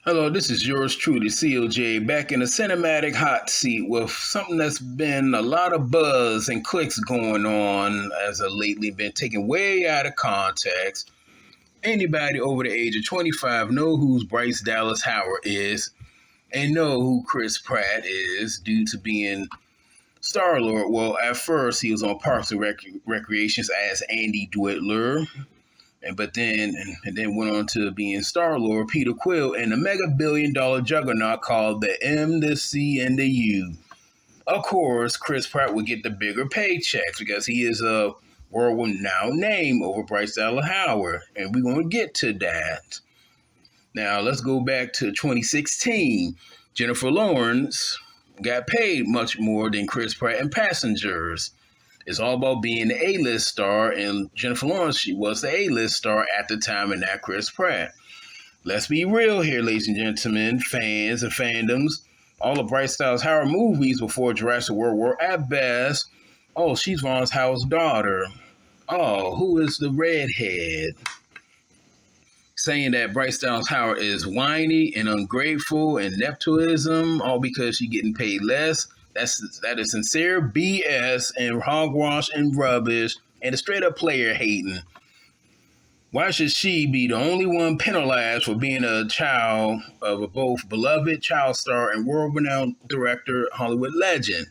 Hello, this is yours truly, CLJ, back in the cinematic hot seat with something that's been a lot of buzz and clicks going on as of lately, been taken way out of context. Anybody over the age of 25 know who Bryce Dallas Howard is and know who Chris Pratt is due to being Star-Lord. Well, at first he was on Parks and Recreations as Andy Dwittler, but then went on to being Star Lord Peter Quill in a mega billion-dollar juggernaut called the M, the C, and the U. Of course, Chris Pratt would get the bigger paychecks because he is a world-renowned name over Bryce Dallas Howard, and we're going to get to that. Now, let's go back to 2016. Jennifer Lawrence got paid much more than Chris Pratt in Passengers. It's all about being the A-list star, and Jennifer Lawrence, she was the A-list star at the time, and not Chris Pratt. Let's be real here, ladies and gentlemen, fans and fandoms. All of Bryce Dallas Howard movies before Jurassic World were at best, oh, she's Ron Howard's daughter. Oh, who is the redhead? Saying that Bryce Dallas Howard is whiny and ungrateful and nepotism, all because she's getting paid less. That is sincere BS and hogwash and rubbish and a straight up player hating. Why should she be the only one penalized for being a child of a both beloved child star and world renowned director, Hollywood legend?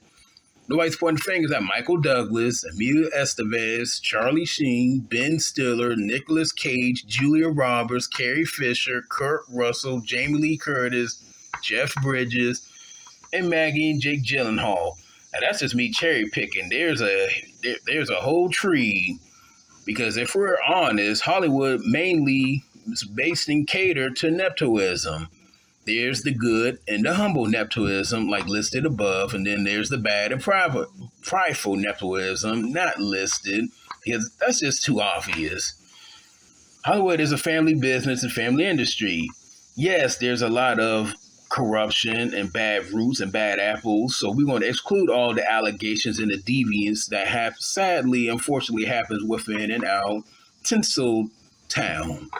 Nobody's pointing fingers at Michael Douglas, Emilio Estevez, Charlie Sheen, Ben Stiller, Nicolas Cage, Julia Roberts, Carrie Fisher, Kurt Russell, Jamie Lee Curtis, Jeff Bridges, and Maggie and Jake Gyllenhaal. Now that's just me cherry picking. There's a whole tree, because if we're honest, Hollywood mainly is based and catered to nepotism. There's the good and the humble nepotism, like listed above, and then there's the bad and prideful nepotism, not listed, because that's just too obvious. Hollywood is a family business and family industry. Yes, there's a lot of corruption and bad roots and bad apples. So we want to exclude all the allegations and the deviance that have sadly, unfortunately, happens within and out Tinsel Town.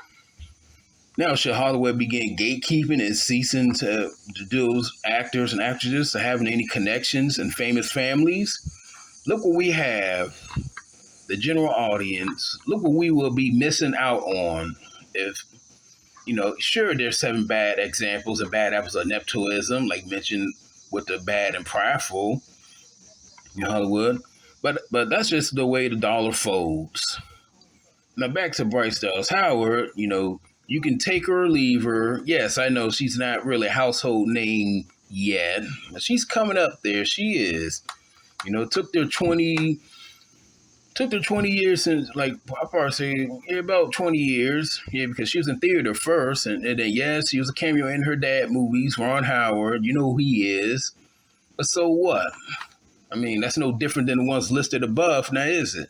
Now, should Hollywood begin gatekeeping and ceasing to those actors and actresses to having any connections and famous families? Look what we have, the general audience. Look what we will be missing out on if sure, there's seven bad examples and bad apples of nepotism, like mentioned with the bad and prideful in Hollywood, but that's just the way the dollar folds. Now back to Bryce Dallas Howard. You can take her or leave her. Yes, I know she's not really a household name yet, but she's coming up there. She is. Took their 20 years since, like, I probably say about 20 years. Yeah, because she was in theater first. And then, yes, she was a cameo in her dad movies, Ron Howard. You know who he is. But so what? I mean, that's no different than the ones listed above, now is it?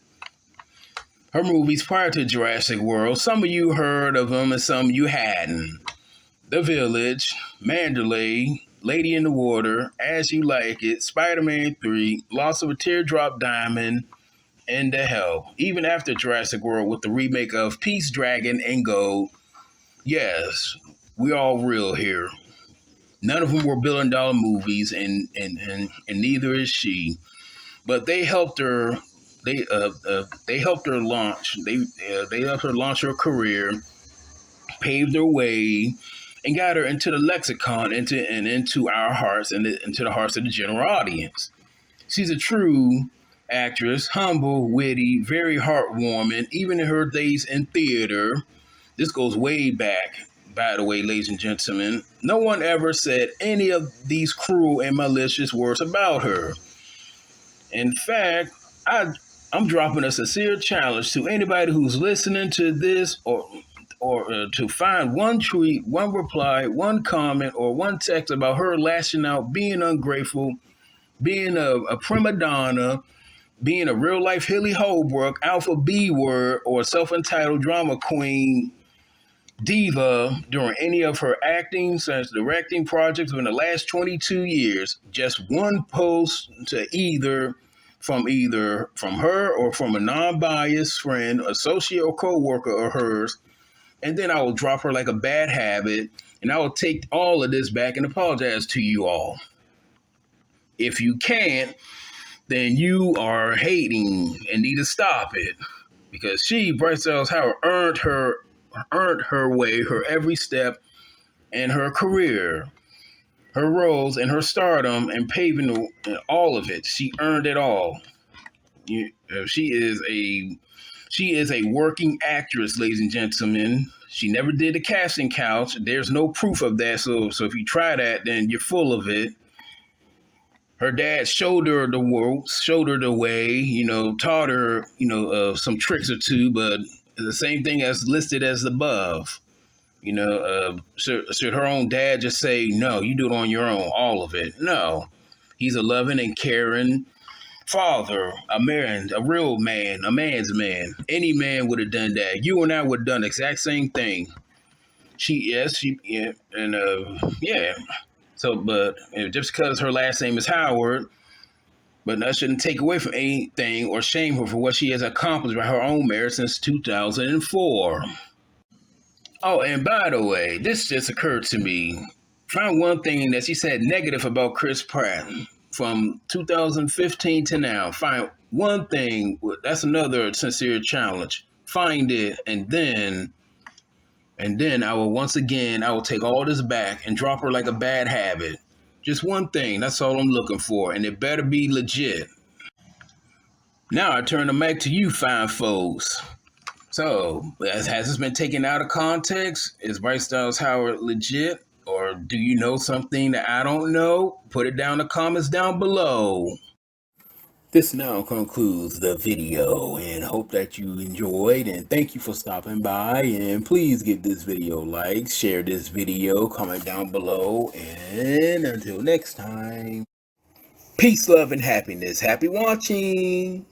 Her movies prior to Jurassic World, some of you heard of them and some you hadn't. The Village, Mandalay, Lady in the Water, As You Like It, Spider-Man 3, Loss of a Teardrop Diamond, and the hell, even after Jurassic World with the remake of Peace, Dragon, and Gold. Yes, we all real here. None of them were billion-dollar movies, and neither is she. But they helped her. They helped her launch. They helped her launch her career, paved her way, and got her into the lexicon, into our hearts, and into the hearts of the general audience. She's a true actress, humble, witty, very heartwarming, even in her days in theater. This goes way back, by the way, ladies and gentlemen. No one ever said any of these cruel and malicious words about her. In fact, I'm dropping a sincere challenge to anybody who's listening to this, or to find one tweet, one reply, one comment, or one text about her lashing out, being ungrateful, being a prima donna, being a real life Hilly Holbrook, alpha B word, or self-entitled drama queen diva during any of her acting / directing projects in the last 22 years. Just one post to either from her or from a non-biased friend, associate, or co-worker of hers and then I will drop her like a bad habit, and I will take all of this back and apologize to you all. If you can't, then you are hating and need to stop it, because she, Bryce Dallas Howard, earned her way, her every step in her career, her roles and her stardom, and paving all of it. She earned it all. She is a working actress, ladies and gentlemen. She never did a casting couch. There's no proof of that. So if you try that, then you're full of it. Her dad showed her the ropes, showed her the way, taught her, some tricks or two, but the same thing as listed as above. Should her own dad just say, no, you do it on your own, all of it? No. He's a loving and caring father, a man, a real man, a man's man. Any man would have done that. You and I would have done the exact same thing. Yeah. So, but just because her last name is Howard, but that shouldn't take away from anything or shame her for what she has accomplished by her own merit since 2004. Oh, and by the way, this just occurred to me. Find one thing that she said negative about Chris Pratt from 2015 to now. Find one thing. That's another sincere challenge. Find it, and then I will take all this back and drop her like a bad habit. Just one thing. That's all I'm looking for, and it better be legit. Now I turn the mic to you, fine folks. So, has this been taken out of context? Is Bryce Dallas Howard legit? Or do you know something that I don't know? Put it down in the comments down below. This now concludes the video, and hope that you enjoyed, and thank you for stopping by, and please give this video a like, share this video, comment down below, and until next time, peace, love, and happiness. Happy watching!